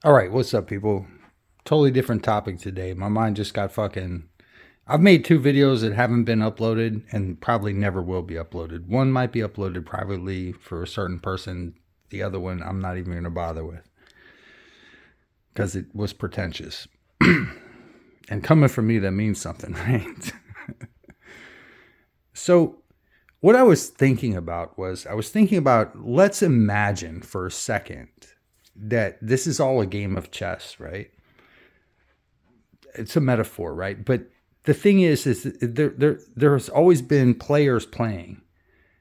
All right, what's up, people? Totally different topic today. My mind just got fucking. I've made two videos that haven't been uploaded and probably never will be uploaded. One might be uploaded privately for a certain person. The other one I'm not even going to bother with because it was pretentious. And coming from me, that means something, right? So, what I was thinking about was let's imagine for a second that this is all a game of chess, right? It's a metaphor, right? But the thing is there's always been players playing.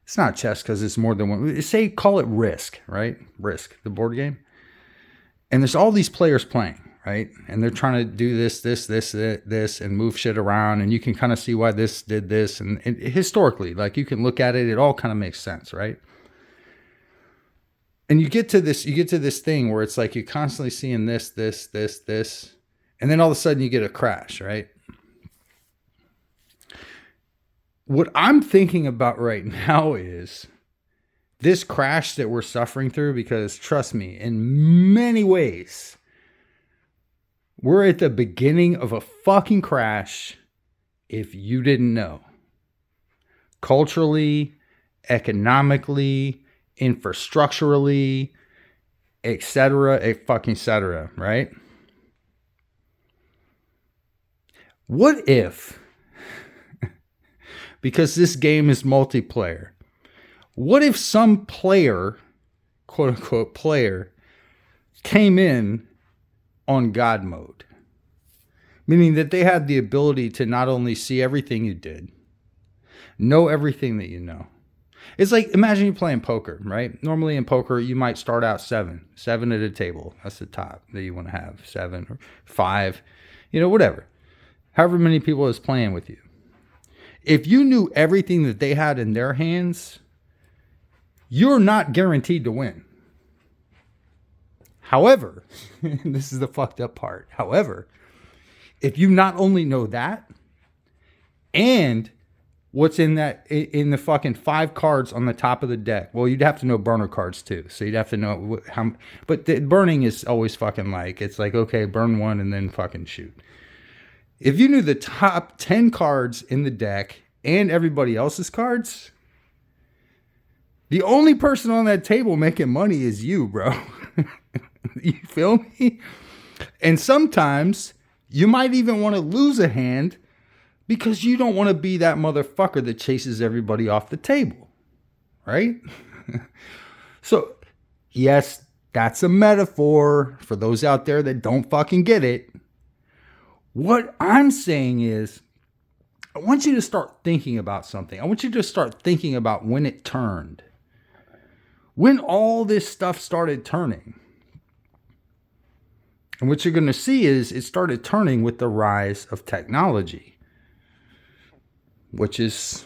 It's not chess because it's more than one. Say call it Risk, right? Risk, the board game, and there's all these players playing, right? And they're trying to do this, and move shit around, and you can kind of see why this did this, and historically, like you can look at it, it all kind of makes sense, right? And you get to this thing where it's like you're constantly seeing this, and then all of a sudden you get a crash, right? What I'm thinking about right now is this crash that we're suffering through, because trust me, in many ways, we're at the beginning of a fucking crash if you didn't know. Culturally, economically, infrastructurally, etc., fucking etc., right? What if, because this game is multiplayer, what if some player, quote unquote player, came in on God mode? Meaning that they had the ability to not only see everything you did, know everything that you know. It's like, imagine you playing poker, right? Normally in poker, you might start out seven at a table. That's the top that you want to have, 7 or 5, whatever. However many people is playing with you. If you knew everything that they had in their hands, you're not guaranteed to win. However, this is the fucked up part. However, if you not only know that and what's in the fucking 5 cards on the top of the deck, well, you'd have to know burner cards too. So you'd have to know how, but the burning is always fucking like, it's like, okay, burn one and then fucking shoot. If you knew the top 10 cards in the deck and everybody else's cards, the only person on that table making money is you, bro. You feel me? And sometimes you might even want to lose a hand because you don't want to be that motherfucker that chases everybody off the table, right? So, yes, that's a metaphor for those out there that don't fucking get it. What I'm saying is, I want you to start thinking about something. I want you to start thinking about when it turned. When all this stuff started turning. And what you're going to see is it started turning with the rise of technology, which is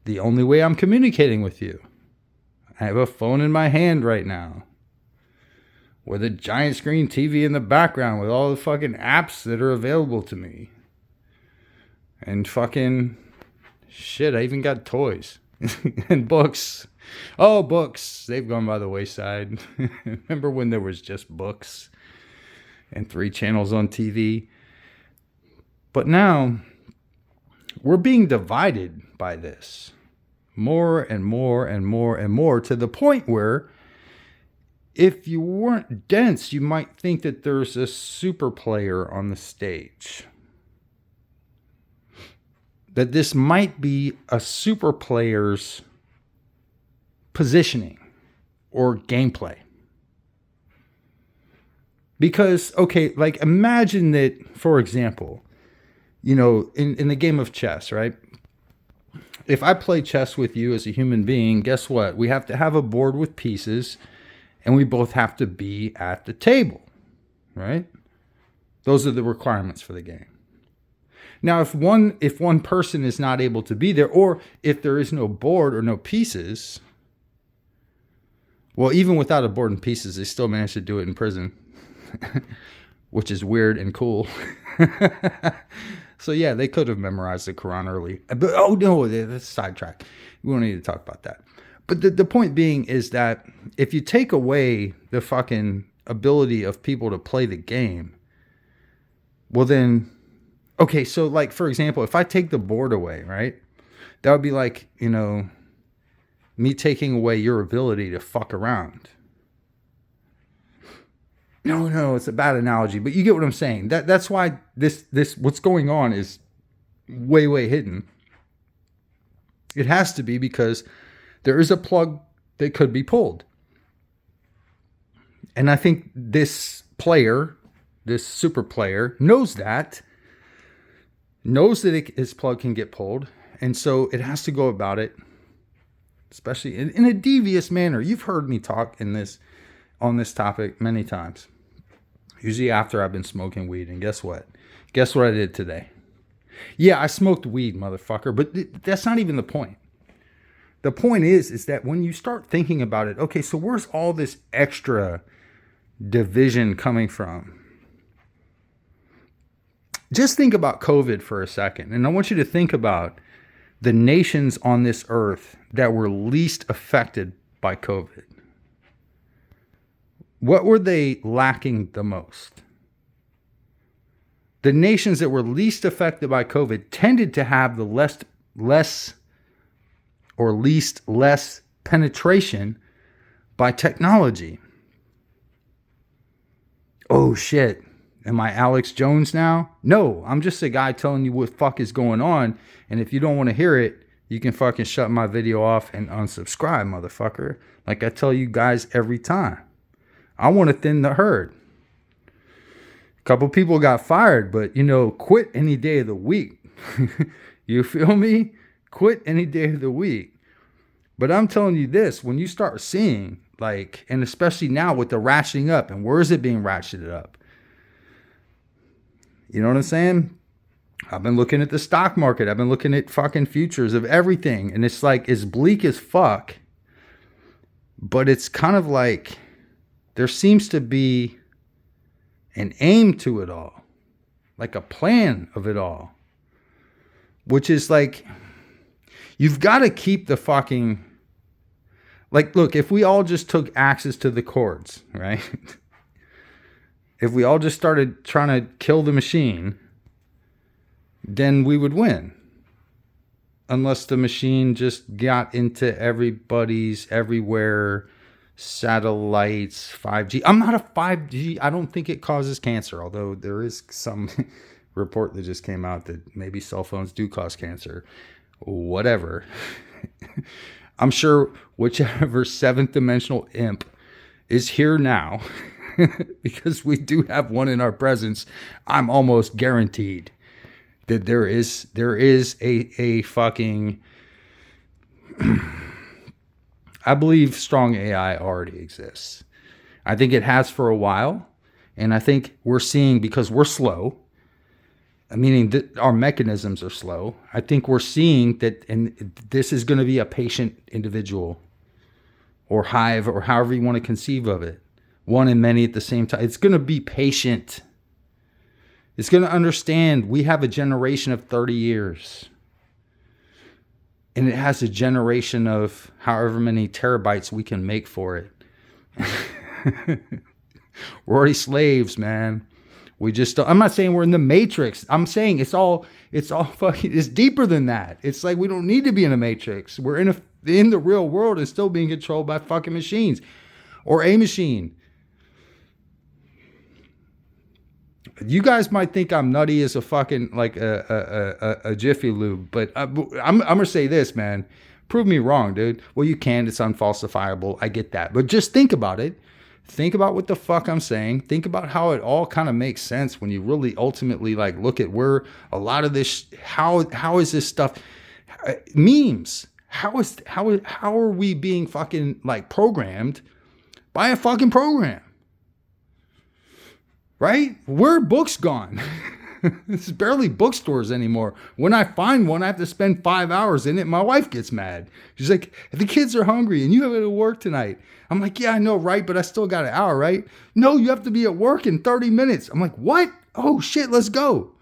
the only way I'm communicating with you. I have a phone in my hand right now with a giant screen TV in the background with all the fucking apps that are available to me. And fucking shit, I even got toys and books. Oh, books. They've gone by the wayside. Remember when there was just books and 3 channels on TV? But now we're being divided by this more and more and more and more, to the point where if you weren't dense, you might think that there's a super player on the stage. That this might be a super player's positioning or gameplay. Because, okay, like imagine that, for example, in the game of chess, right? If I play chess with you as a human being, guess what? We have to have a board with pieces, and we both have to be at the table, right? Those are the requirements for the game. Now, if one person is not able to be there, or if there is no board or no pieces, well, even without a board and pieces, they still manage to do it in prison, which is weird and cool. So yeah, they could have memorized the Quran early. But oh no, that's sidetrack. We don't need to talk about that. But the point being is that if you take away the fucking ability of people to play the game, well then, okay, so like, for example, if I take the board away, right? That would be like, me taking away your ability to fuck around. No, it's a bad analogy, but you get what I'm saying. That's why this what's going on is way hidden. It has to be because there is a plug that could be pulled. And I think this player, this super player, knows that his plug can get pulled. And so it has to go about it, especially in a devious manner. You've heard me talk on this topic many times. Usually after I've been smoking weed. And guess what? Guess what I did today? Yeah, I smoked weed, motherfucker. But that's not even the point. The point is that when you start thinking about it, okay, so where's all this extra division coming from? Just think about COVID for a second. And I want you to think about the nations on this earth that were least affected by COVID. What were they lacking the most? The nations that were least affected by COVID tended to have the less penetration by technology. Oh shit. Am I Alex Jones now? No, I'm just a guy telling you what fuck is going on. And if you don't want to hear it, you can fucking shut my video off and unsubscribe, motherfucker. Like I tell you guys every time. I want to thin the herd. A couple people got fired, but quit any day of the week. You feel me? Quit any day of the week. But I'm telling you this, when you start seeing, and especially now with the ratcheting up, and where is it being ratcheted up? You know what I'm saying? I've been looking at the stock market. I've been looking at fucking futures of everything. And it's it's bleak as fuck. But it's kind of like there seems to be an aim to it all. Like a plan of it all. Which is you've got to keep the fucking... look, if we all just took axes to the cords, right? If we all just started trying to kill the machine, then we would win. Unless the machine just got into everybody's everywhere, satellites, 5G. I'm not a 5G. I don't think it causes cancer, although there is some report that just came out that maybe cell phones do cause cancer. Whatever. I'm sure whichever seventh dimensional imp is here now, because we do have one in our presence, I'm almost guaranteed that there is a fucking... I believe strong AI already exists. I think it has for a while, and I think we're seeing, because we're slow, meaning that our mechanisms are slow, I think we're seeing that, and this is going to be a patient individual or hive, or however you want to conceive of it, one and many at the same time. It's going to be patient. It's going to understand we have a generation of 30 years. And it has a generation of however many terabytes we can make for it. We're already slaves, man. We just don't, I'm not saying we're in the Matrix. I'm saying it's all fucking, it's deeper than that. It's we don't need to be in a Matrix. We're in the real world and still being controlled by fucking machines or a machine. You guys might think I'm nutty as a fucking a Jiffy Lube, but I'm gonna say this, man. Prove me wrong, dude. Well, you can. It's unfalsifiable. I get that, but just think about it. Think about what the fuck I'm saying. Think about how it all kind of makes sense when you really ultimately look at where a lot of this. How is this stuff? Memes. How are we being fucking programmed by a fucking program? Right? Where are books gone? It's barely bookstores anymore. When I find one, I have to spend 5 hours in it. My wife gets mad. She's like, the kids are hungry and you have to work tonight. I'm like, yeah, I know, right? But I still got an hour, right? No, you have to be at work in 30 minutes. I'm like, what? Oh, shit, let's go.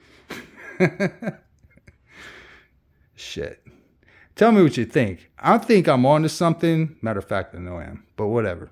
Shit. Tell me what you think. I think I'm on to something. Matter of fact, I know I am, but whatever.